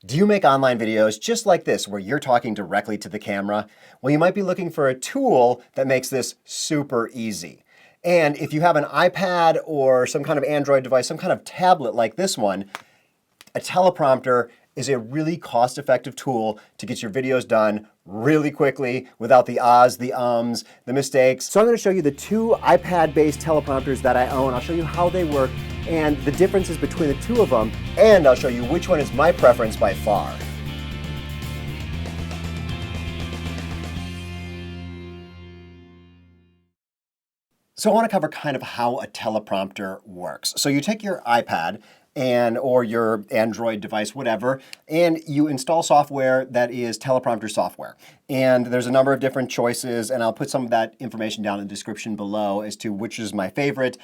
Do you make online videos just like this, where you're talking directly to the camera? Well, you might be looking for a tool that makes this super easy. And if you have an iPad or some kind of Android device, some kind of tablet like this one, a teleprompter is a really cost-effective tool to get your videos done really quickly without the ahs, the ums, the mistakes. So I'm going to show you the two iPad-based teleprompters that I own. I'll show you how they work and the differences between the two of them, and I'll show you which one is my preference by far. So I want to cover kind of how a teleprompter works. So you take your iPad or your Android device, whatever, and you install software that is teleprompter software. And there's a number of different choices, and I'll put some of that information down in the description below as to which is my favorite.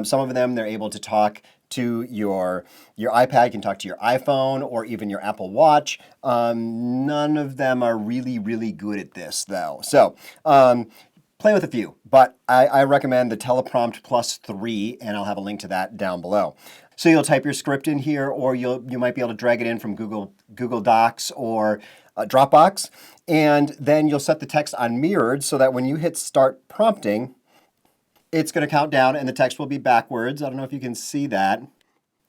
Some of them, they're able to talk to your iPad, you can talk to your iPhone or even your Apple Watch. None of them are really good at this though. So play with a few, but I recommend the Teleprompt Plus 3, and I'll have a link to that down below. So you'll type your script in here, or you might be able to drag it in from Google Docs or Dropbox, and then you'll set the text on mirrored so that when you hit start prompting, it's going to count down and the text will be backwards. I don't know if you can see that.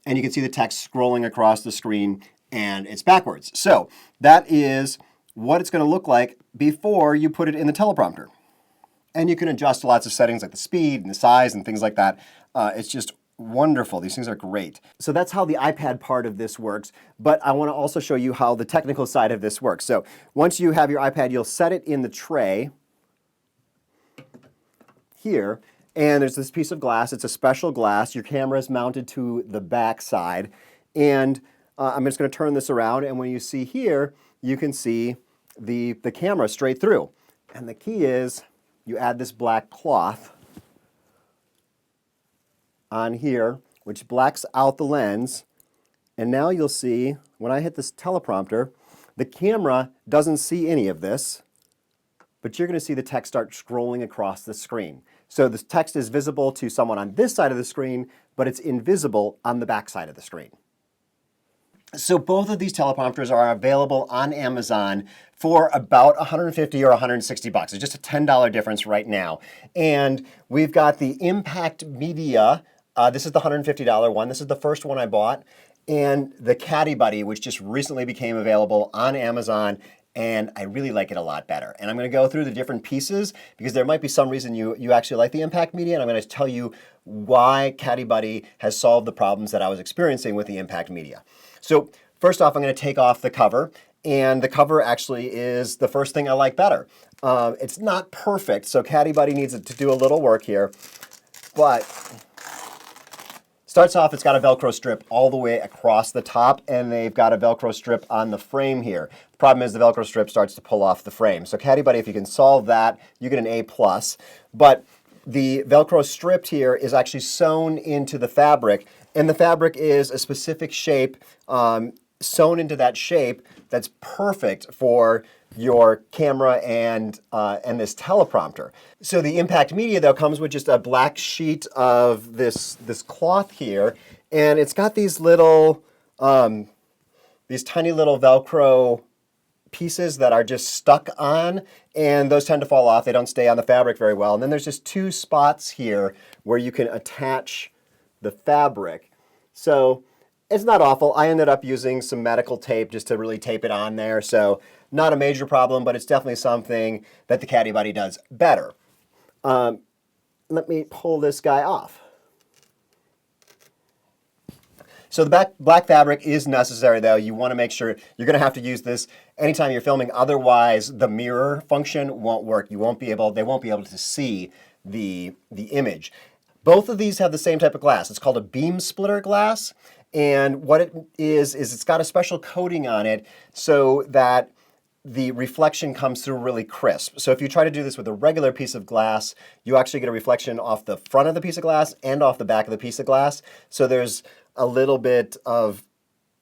And you can see the text scrolling across the screen and it's backwards. So that is what it's going to look like before you put it in the teleprompter. And you can adjust lots of settings like the speed and the size and things like that. It's just wonderful. These things are great. So that's how the iPad part of this works, but I want to also show you how the technical side of this works. So once you have your iPad, you'll set it in the tray here, and there's this piece of glass. It's a special glass. Your camera is mounted to the back side, and I'm just going to turn this around, and when you see here, you can see the camera straight through. And the key is you add this black cloth on here, which blacks out the lens. And now you'll see, when I hit this teleprompter, the camera doesn't see any of this, but you're going to see the text start scrolling across the screen. So the text is visible to someone on this side of the screen, but it's invisible on the back side of the screen. So both of these teleprompters are available on Amazon for about $150 or $160. It's just a $10 difference right now. And we've got the Impact Media. This is the $150 one. This is the first one I bought. And the Caddie Buddy, which just recently became available on Amazon, and I really like it a lot better. And I'm going to go through the different pieces because there might be some reason you actually like the Impact Media, and I'm going to tell you why Caddie Buddy has solved the problems that I was experiencing with the Impact Media. So first off, I'm going to take off the cover, and the cover actually is the first thing I like better. It's not perfect, so Caddie Buddy needs to do a little work here, but starts off, it's got a Velcro strip all the way across the top, and they've got a Velcro strip on the frame here. The problem is the Velcro strip starts to pull off the frame. So Caddie Buddy, if you can solve that, you get an A+. But the Velcro strip here is actually sewn into the fabric, and the fabric is a specific shape, sewn into that shape that's perfect for your camera and this teleprompter. So the Impact Media, though, comes with just a black sheet of this cloth here, and it's got these little, these tiny little Velcro pieces that are just stuck on, and those tend to fall off. They don't stay on the fabric very well. And then there's just two spots here where you can attach the fabric. So it's not awful. I ended up using some medical tape just to really tape it on there. So not a major problem, but it's definitely something that the Caddie Buddy does better. Let me pull this guy off. So the black fabric is necessary, though. You want to make sure you're going to have to use this anytime you're filming. Otherwise, the mirror function won't work. They won't be able to see the image. Both of these have the same type of glass. It's called a beam splitter glass. And what it is it's got a special coating on it so that the reflection comes through really crisp. So if you try to do this with a regular piece of glass, you actually get a reflection off the front of the piece of glass and off the back of the piece of glass. So there's a little bit of,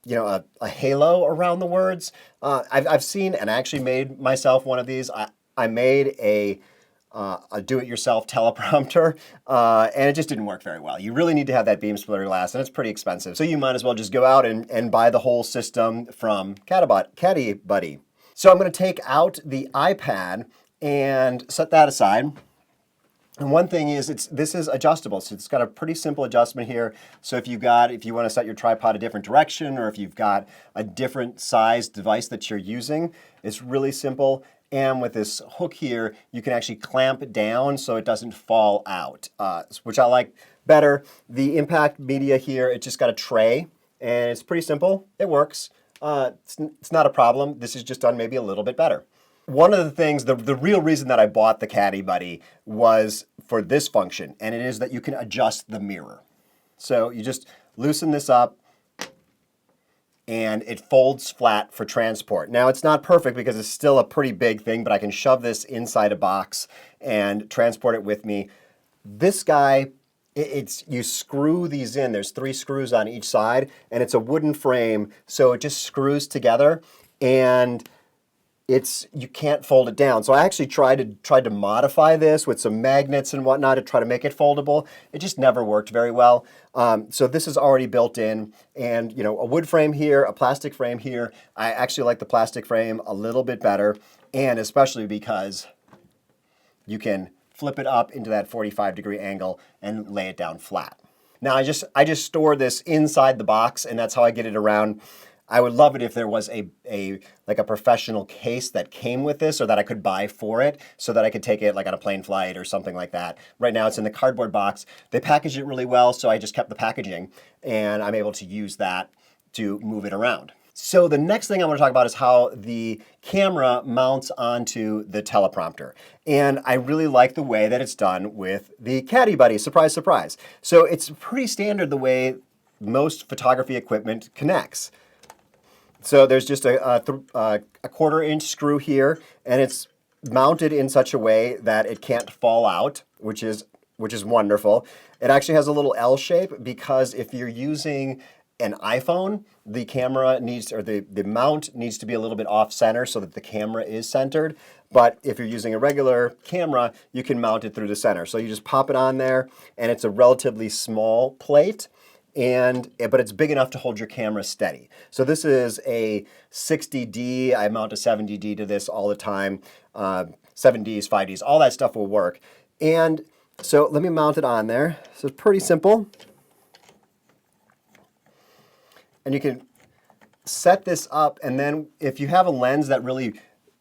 a halo around the words. I've seen, and I actually made myself one of these. I made a a do-it-yourself teleprompter, and it just didn't work very well. You really need to have that beam splitter glass, and it's pretty expensive. So you might as well just go out and buy the whole system from Caddie Buddy. So I'm going to take out the iPad and set that aside. And one thing is, this is adjustable, so it's got a pretty simple adjustment here. So if you want to set your tripod a different direction, or if you've got a different size device that you're using, it's really simple. And with this hook here, you can actually clamp it down so it doesn't fall out, which I like better. The impact media here, it just got a tray, and it's pretty simple. It works. It's not a problem. This is just done maybe a little bit better. One of the things, the real reason that I bought the Caddie Buddy was for this function, and it is that you can adjust the mirror. So you just loosen this up, and it folds flat for transport. Now, it's not perfect because it's still a pretty big thing, but I can shove this inside a box and transport it with me. This guy, you screw these in. There's 3 screws on each side, and it's a wooden frame, so it just screws together, and you can't fold it down. So I actually tried to modify this with some magnets and whatnot to try to make it foldable. It just never worked very well. So this is already built in, and a wood frame here, a plastic frame here. I actually like the plastic frame a little bit better, and especially because you can flip it up into that 45-degree angle and lay it down flat. Now I just store this inside the box, and that's how I get it around. I would love it if there was like a professional case that came with this, or that I could buy for it so that I could take it like on a plane flight or something like that. Right now it's in the cardboard box. They packaged it really well, so I just kept the packaging, and I'm able to use that to move it around. So the next thing I want to talk about is how the camera mounts onto the teleprompter. And I really like the way that it's done with the Caddie Buddy. Surprise, surprise. So it's pretty standard the way most photography equipment connects. So there's just a 1/4-inch screw here, and it's mounted in such a way that it can't fall out, which is wonderful. It actually has a little L shape because if you're using an iPhone, the camera the mount needs to be a little bit off center so that the camera is centered. But if you're using a regular camera, you can mount it through the center. So you just pop it on there, and it's a relatively small plate. But it's big enough to hold your camera steady. So this is a 60D. I mount a 70D to this all the time. 7Ds, 5Ds, all that stuff will work. And so let me mount it on there. So it's pretty simple. And you can set this up, and then if you have a lens that really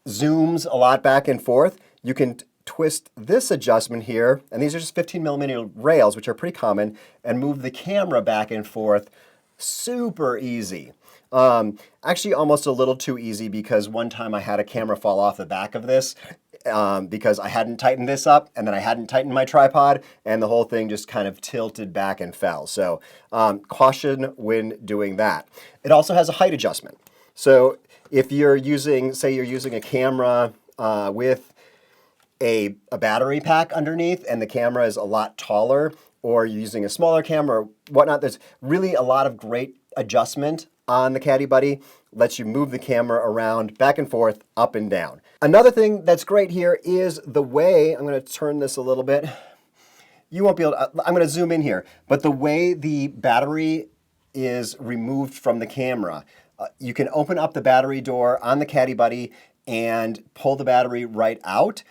zooms a lot back and forth, you can twist this adjustment here, and these are just 15mm rails, which are pretty common, and move the camera back and forth super easy. Actually, almost a little too easy, because one time I had a camera fall off the back of this because I hadn't tightened this up, and then I hadn't tightened my tripod, and the whole thing just kind of tilted back and fell. So caution when doing that. It also has a height adjustment. So if you're using, say you're using a camera with a battery pack underneath, and the camera is a lot taller, or you're using a smaller camera or whatnot, there's really a lot of great adjustment on the Caddie Buddy. Lets you move the camera around back and forth, up and down. Another thing that's great here is the way, I'm going to turn this a little bit. You won't be able to, I'm going to zoom in here, but the way the battery is removed from the camera, you can open up the battery door on the Caddie Buddy and pull the battery right out.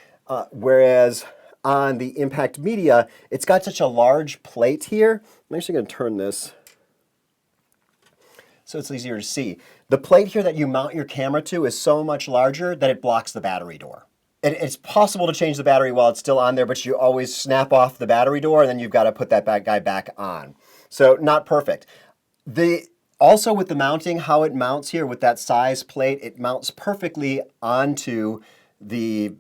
Whereas on the impact media, it's got such a large plate here. I'm actually going to turn this so it's easier to see. The plate here that you mount your camera to is so much larger that it blocks the battery door. It's possible to change the battery while it's still on there, but you always snap off the battery door, and then you've got to put that guy back on. So not perfect. Also with the mounting, how it mounts here with that size plate, it mounts perfectly onto the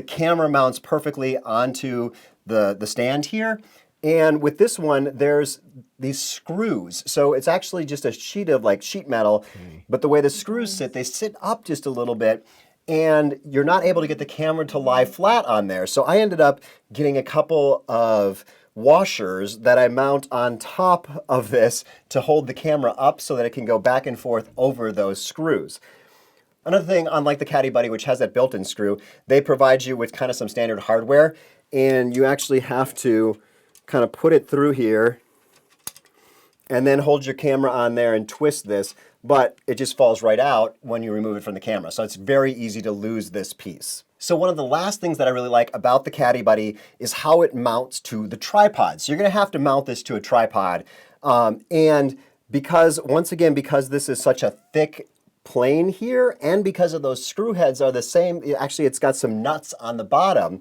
camera mounts perfectly onto the stand here. And with this one, there's these screws. So it's actually just a sheet of like sheet metal, but the way the screws sit, they sit up just a little bit, and you're not able to get the camera to lie flat on there. So I ended up getting a couple of washers that I mount on top of this to hold the camera up so that it can go back and forth over those screws. Another thing, unlike the Caddie Buddy, which has that built-in screw, they provide you with kind of some standard hardware, and you actually have to kind of put it through here and then hold your camera on there and twist this, but it just falls right out when you remove it from the camera. So it's very easy to lose this piece. So one of the last things that I really like about the Caddie Buddy is how it mounts to the tripod. So you're gonna have to mount this to a tripod. And because, once again, because this is such a thick plane here, and because of those screw heads are the same, actually it's got some nuts on the bottom,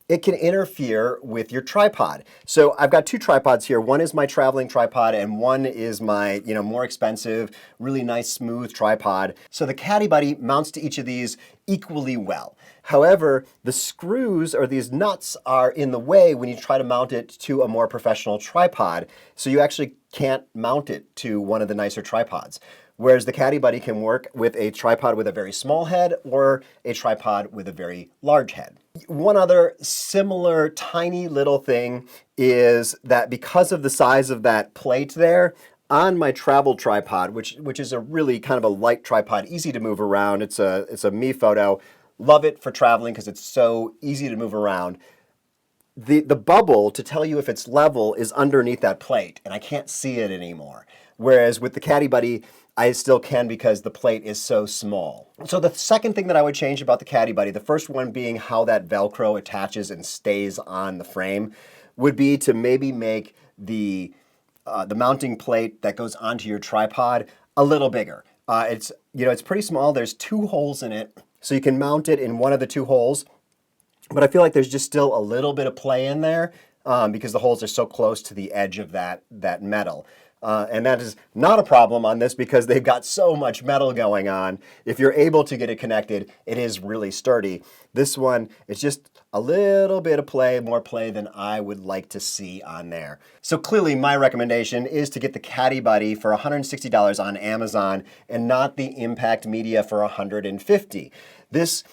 it can interfere with your tripod. So I've got two tripods here. One is my traveling tripod and one is my, more expensive, really nice smooth tripod. So the Caddie Buddy mounts to each of these equally well. However, the screws or these nuts are in the way when you try to mount it to a more professional tripod. So you actually can't mount it to one of the nicer tripods. Whereas the Caddie Buddy can work with a tripod with a very small head or a tripod with a very large head. One other similar tiny little thing is that because of the size of that plate there, on my travel tripod, which is a really kind of a light tripod, easy to move around, it's a Me Photo, love it for traveling because it's so easy to move around. The bubble to tell you if it's level is underneath that plate, and I can't see it anymore. Whereas with the Caddie Buddy, I still can because the plate is so small. So the second thing that I would change about the Caddie Buddy, the first one being how that Velcro attaches and stays on the frame, would be to maybe make the mounting plate that goes onto your tripod a little bigger. It's pretty small. There's two holes in it, so you can mount it in one of the two holes. But I feel like there's just still a little bit of play in there because the holes are so close to the edge of that metal. And that is not a problem on this because they've got so much metal going on. If you're able to get it connected, it is really sturdy. This one, it's just a little bit of play, more play than I would like to see on there. So clearly my recommendation is to get the Caddie Buddy for $160 on Amazon and not the Impact Media for $150. This,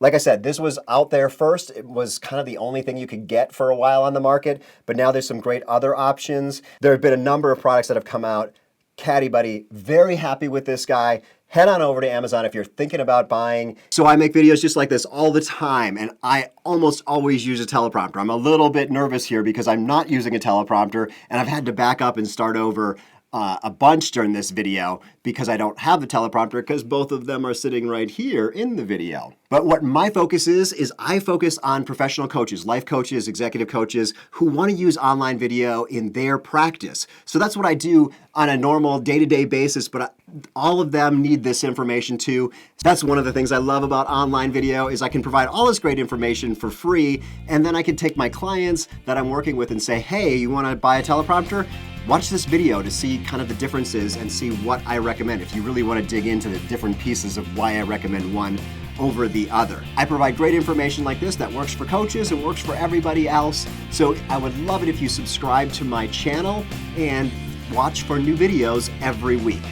like I said, this was out there first. It was kind of the only thing you could get for a while on the market, but now there's some great other options. There have been a number of products that have come out. Caddie Buddy, very happy with this guy. Head on over to Amazon if you're thinking about buying. So I make videos just like this all the time, and I almost always use a teleprompter. I'm a little bit nervous here because I'm not using a teleprompter, and I've had to back up and start over a bunch during this video because I don't have the teleprompter because both of them are sitting right here in the video. But what my focus is I focus on professional coaches, life coaches, executive coaches who want to use online video in their practice. So that's what I do on a normal day-to-day basis, but all of them need this information too. That's one of the things I love about online video is I can provide all this great information for free, and then I can take my clients that I'm working with and say, hey, you want to buy a teleprompter? Watch this video to see kind of the differences and see what I recommend if you really want to dig into the different pieces of why I recommend one over the other. I provide great information like this that works for coaches and works for everybody else. So I would love it if you subscribe to my channel and watch for new videos every week.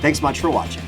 Thanks much for watching.